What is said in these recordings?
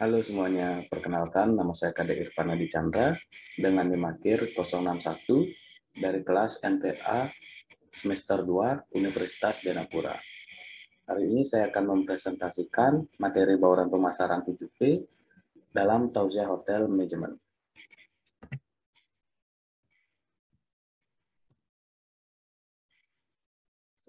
Halo semuanya, perkenalkan nama saya Kade Irfan Adi Chandra dengan NIM akhir 061 dari kelas NPA semester 2 Universitas Denapura. Hari ini saya akan mempresentasikan materi bauran pemasaran 7P dalam Tauziah Hotel Management.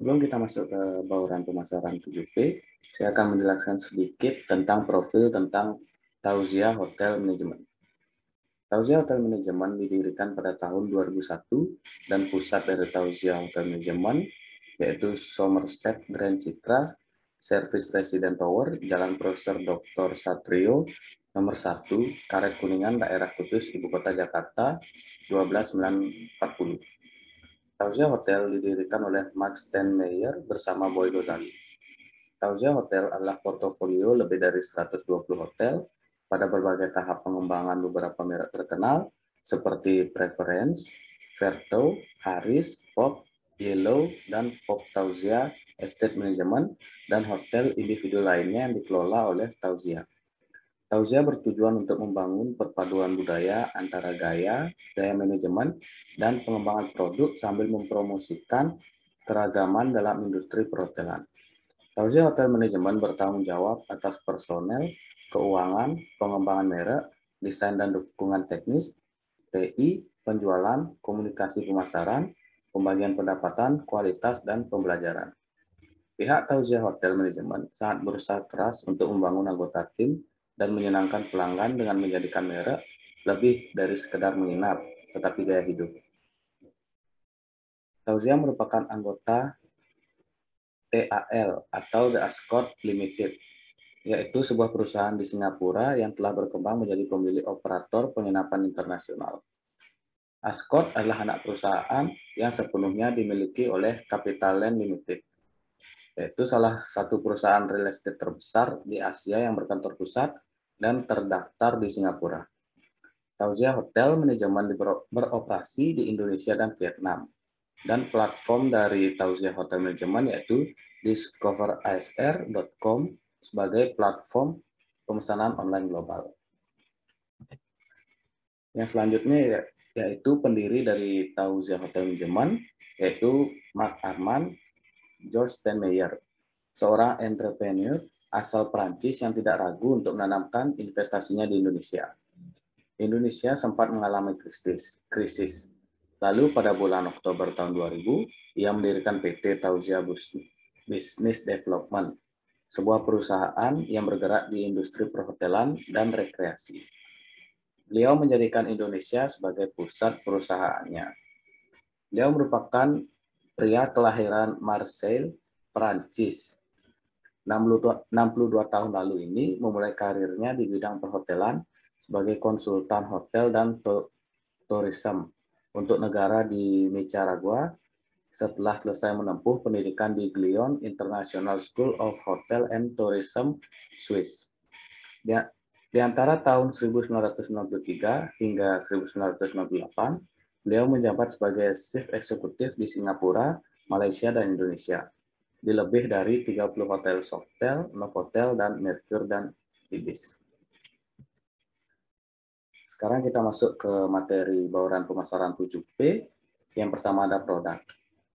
Sebelum kita masuk ke bauran pemasaran 7P, saya akan menjelaskan sedikit tentang profil tentang Tauziah Hotel Management. Tauziah Hotel Management didirikan pada tahun 2001 dan pusat dari Tauziah Hotel Management yaitu Somerset Grand Citra Service Resident Tower, Jalan Profesor Dr. Satrio, nomor 1, Karet Kuningan, Daerah Khusus Ibu Kota Jakarta, 12940. Tauziah Hotel didirikan oleh Mark Steinmeier bersama Boy Gozali. Tauziah Hotel adalah portofolio lebih dari 120 hotel pada berbagai tahap pengembangan beberapa merek terkenal seperti Preference, Verto, Harris, Pop, Yellow, dan Pop Tauziah Estate Management, dan hotel individu lainnya yang dikelola oleh Tauziah. Tauziah bertujuan untuk membangun perpaduan budaya antara gaya manajemen, dan pengembangan produk sambil mempromosikan keragaman dalam industri perhotelan. Tauziah Hotel Management bertanggung jawab atas personel, keuangan, pengembangan merek, desain dan dukungan teknis, TI, penjualan, komunikasi pemasaran, pembagian pendapatan, kualitas, dan pembelajaran. Pihak Tauziah Hotel Management sangat berusaha keras untuk membangun anggota tim dan menyenangkan pelanggan dengan menjadikan merek lebih dari sekedar menginap, tetapi gaya hidup. Tauziah merupakan anggota TAL atau The Ascott Limited, yaitu sebuah perusahaan di Singapura yang telah berkembang menjadi pemilik operator penginapan internasional. Ascott adalah anak perusahaan yang sepenuhnya dimiliki oleh CapitaLand Limited, yaitu salah satu perusahaan real estate terbesar di Asia yang berkantor pusat dan terdaftar di Singapura. Tauziah Hotel Management beroperasi di Indonesia dan Vietnam, dan platform dari Tauziah Hotel Management yaitu discoverisr.com sebagai platform pemesanan online global. Yang selanjutnya yaitu pendiri dari Tauziah Hotel Management, yaitu Mark Armand George Steinmeier, seorang entrepreneur asal Prancis yang tidak ragu untuk menanamkan investasinya di Indonesia. Indonesia sempat mengalami krisis. Lalu pada bulan Oktober tahun 2000, ia mendirikan PT Tauziah Business Development, sebuah perusahaan yang bergerak di industri perhotelan dan rekreasi. Beliau menjadikan Indonesia sebagai pusat perusahaannya. Beliau merupakan pria kelahiran Marseille, Prancis. 62 tahun lalu ini memulai karirnya di bidang perhotelan sebagai konsultan hotel dan tourism untuk negara di Nicaragua setelah selesai menempuh pendidikan di Glion International School of Hotel and Tourism, Swiss. Di antara tahun 1993 hingga 1998, beliau menjabat sebagai Chief Executive di Singapura, Malaysia, dan Indonesia, di lebih dari 30 hotel Sofitel, Novotel, dan Mercure, dan Ibis. Sekarang kita masuk ke materi bauran pemasaran 7P. Yang pertama ada produk.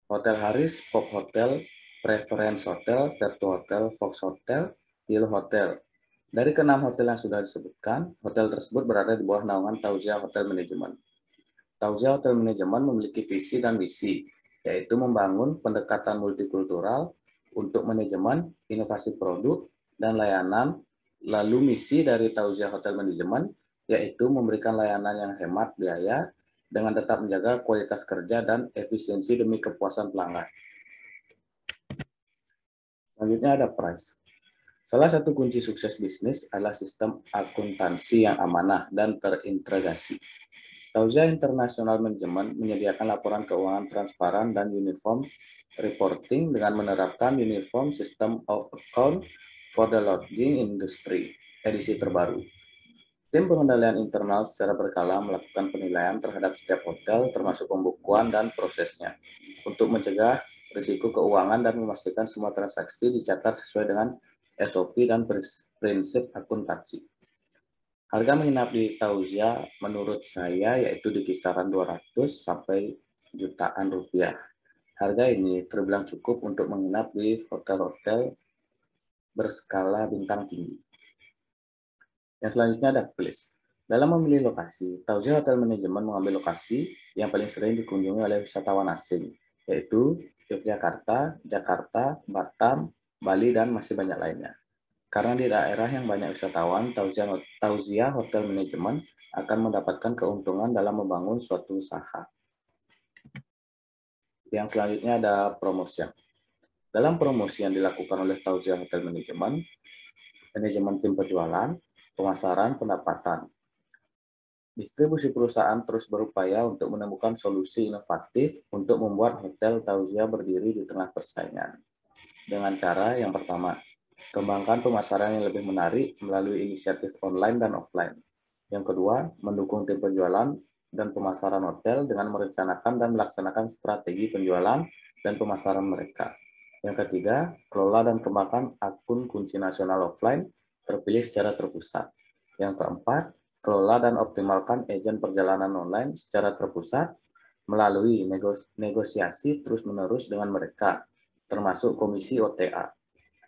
Hotel Harris, Pop Hotel, Preference Hotel, Vertu Hotel, Fox Hotel, Hill Hotel. Dari ke-6 hotel yang sudah disebutkan, hotel tersebut berada di bawah naungan Tauziah Hotel Management. Tauziah Hotel Management memiliki visi dan misi, yaitu membangun pendekatan multikultural untuk manajemen, inovasi produk, dan layanan. Lalu misi dari Tauziah Hotel Management yaitu memberikan layanan yang hemat biaya dengan tetap menjaga kualitas kerja dan efisiensi demi kepuasan pelanggan. Selanjutnya ada price. Salah satu kunci sukses bisnis adalah sistem akuntansi yang amanah dan terintegrasi. Tauziah International Management menyediakan laporan keuangan transparan dan uniform reporting dengan menerapkan Uniform System of Account for the Lodging Industry, edisi terbaru. Tim pengendalian internal secara berkala melakukan penilaian terhadap setiap hotel, termasuk pembukuan dan prosesnya, untuk mencegah risiko keuangan dan memastikan semua transaksi dicatat sesuai dengan SOP dan prinsip akuntansi. Harga menginap di Tauzia menurut saya yaitu di kisaran 200 sampai jutaan rupiah. Harga ini terbilang cukup untuk menginap di hotel-hotel berskala bintang tinggi. Yang selanjutnya ada place. Dalam memilih lokasi, Tauzia Hotel Management mengambil lokasi yang paling sering dikunjungi oleh wisatawan asing, yaitu Yogyakarta, Jakarta, Batam, Bali, dan masih banyak lainnya. Karena di daerah yang banyak wisatawan, Tauzia Hotel Management akan mendapatkan keuntungan dalam membangun suatu usaha. Yang selanjutnya ada promosi. Dalam promosi yang dilakukan oleh Tauzia Hotel Management, manajemen tim penjualan, pemasaran, pendapatan. Distribusi perusahaan terus berupaya untuk menemukan solusi inovatif untuk membuat Hotel Tauzia berdiri di tengah persaingan. Dengan cara yang pertama, kembangkan pemasaran yang lebih menarik melalui inisiatif online dan offline. Yang kedua, mendukung tim penjualan dan pemasaran hotel dengan merencanakan dan melaksanakan strategi penjualan dan pemasaran mereka. Yang ketiga, kelola dan kembangkan akun kunci nasional offline terpilih secara terpusat. Yang keempat, kelola dan optimalkan agen perjalanan online secara terpusat melalui negosiasi terus-menerus dengan mereka, termasuk komisi OTA.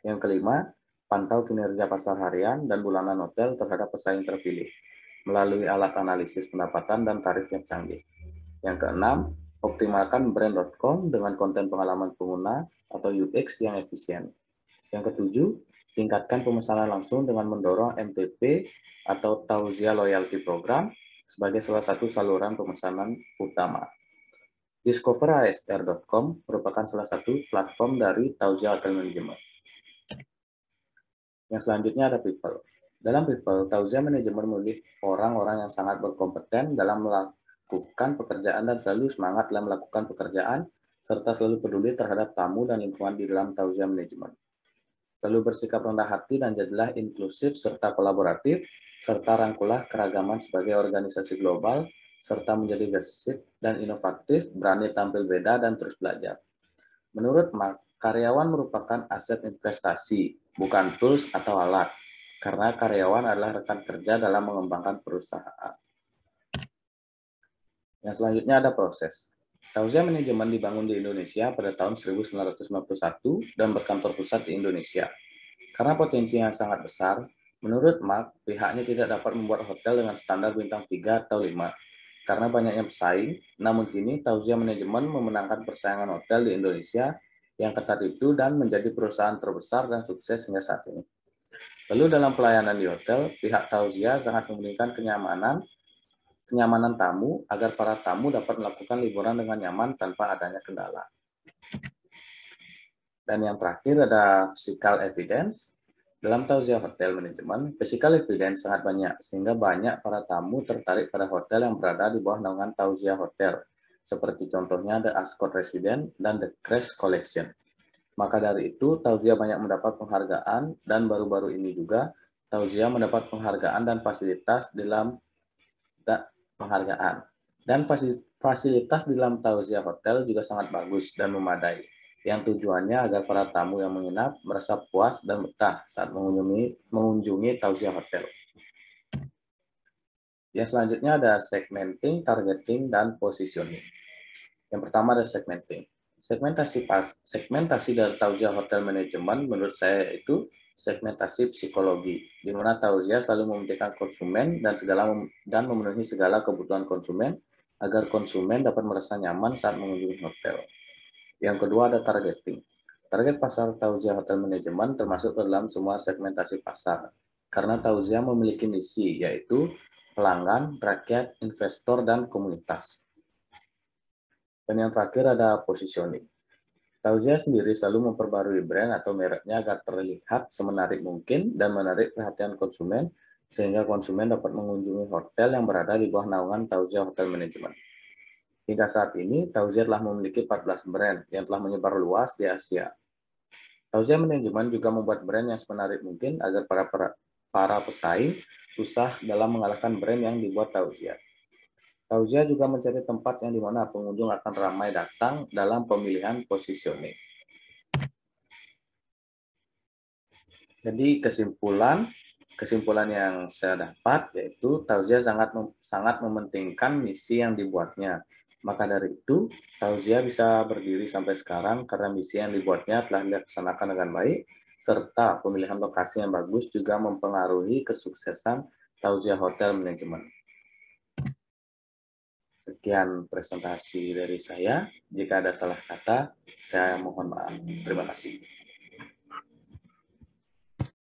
Yang kelima, pantau kinerja pasar harian dan bulanan hotel terhadap pesaing terpilih melalui alat analisis pendapatan dan tarif yang canggih. Yang keenam, optimalkan brand.com dengan konten pengalaman pengguna atau UX yang efisien. Yang ketujuh, tingkatkan pemesanan langsung dengan mendorong MTP atau Tauzia Loyalty Program sebagai salah satu saluran pemesanan utama. DiscoverASR.com merupakan salah satu platform dari Tauzia Hotel Management. Yang selanjutnya ada people. Dalam people, Tauzia Management memilih orang-orang yang sangat berkompeten dalam melakukan pekerjaan dan selalu semangat dalam melakukan pekerjaan, serta selalu peduli terhadap tamu dan lingkungan di dalam Tauzia Management. Lalu bersikap rendah hati dan jadilah inklusif serta kolaboratif, serta rangkulah keragaman sebagai organisasi global, serta menjadi gesit dan inovatif, berani tampil beda dan terus belajar. Menurut Mark, karyawan merupakan aset investasi, bukan tools atau alat, karena karyawan adalah rekan kerja dalam mengembangkan perusahaan. Yang selanjutnya ada proses. Tauzia Management dibangun di Indonesia pada tahun 1991 dan berkantor pusat di Indonesia. Karena potensi yang sangat besar, menurut Mark, pihaknya tidak dapat membuat hotel dengan standar bintang 3 atau 5. Karena banyaknya pesaing, namun kini Tauzia Management memenangkan persaingan hotel di Indonesia yang ketat itu dan menjadi perusahaan terbesar dan sukses hingga saat ini. Lalu dalam pelayanan di hotel, pihak Tauzia sangat mementingkan kenyamanan tamu agar para tamu dapat melakukan liburan dengan nyaman tanpa adanya kendala. Dan yang terakhir ada physical evidence. Dalam Tauzia Hotel Management, physical evidence sangat banyak, sehingga banyak para tamu tertarik pada hotel yang berada di bawah naungan Tauzia Hotel, seperti contohnya The Ascott Residence dan The Crest Collection. Maka dari itu, Tauzia banyak mendapat penghargaan, dan baru-baru ini juga, Tauzia mendapat penghargaan dan fasilitas dalam penghargaan. Dan fasilitas di dalam Tauzia Hotel juga sangat bagus dan memadai, yang tujuannya agar para tamu yang menginap merasa puas dan betah saat mengunjungi Tauzia Hotel. Yang selanjutnya ada segmenting, targeting, dan positioning. Yang pertama ada segmenting. Segmentasi dari Tauzia Hotel Management menurut saya itu segmentasi psikologi, di mana Tauzia selalu mementingkan konsumen dan memenuhi segala kebutuhan konsumen agar konsumen dapat merasa nyaman saat mengunjungi hotel. Yang kedua ada targeting. Target pasar Tauzia Hotel Management termasuk ke dalam semua segmentasi pasar, karena Tauzia memiliki misi, yaitu pelanggan, rakyat, investor, dan komunitas. Dan yang terakhir ada positioning. Tauzia sendiri selalu memperbarui brand atau mereknya agar terlihat semenarik mungkin dan menarik perhatian konsumen, sehingga konsumen dapat mengunjungi hotel yang berada di bawah naungan Tauzia Hotel Management. Hingga saat ini, Tauzia telah memiliki 14 brand yang telah menyebar luas di Asia. Tauzia Management juga membuat brand yang semenarik mungkin agar para pesaing susah dalam mengalahkan brand yang dibuat Tauzia. Tauzia juga mencari tempat yang dimana pengunjung akan ramai datang dalam pemilihan positioning. Jadi kesimpulan, Kesimpulan yang saya dapat yaitu Tauzia sangat mementingkan misi yang dibuatnya. Maka dari itu, Tauzia bisa berdiri sampai sekarang karena misi yang dibuatnya telah dilaksanakan dengan baik, serta pemilihan lokasi yang bagus juga mempengaruhi kesuksesan Tauzia Hotel Management. Sekian presentasi dari saya. Jika ada salah kata, saya mohon maaf. Terima kasih.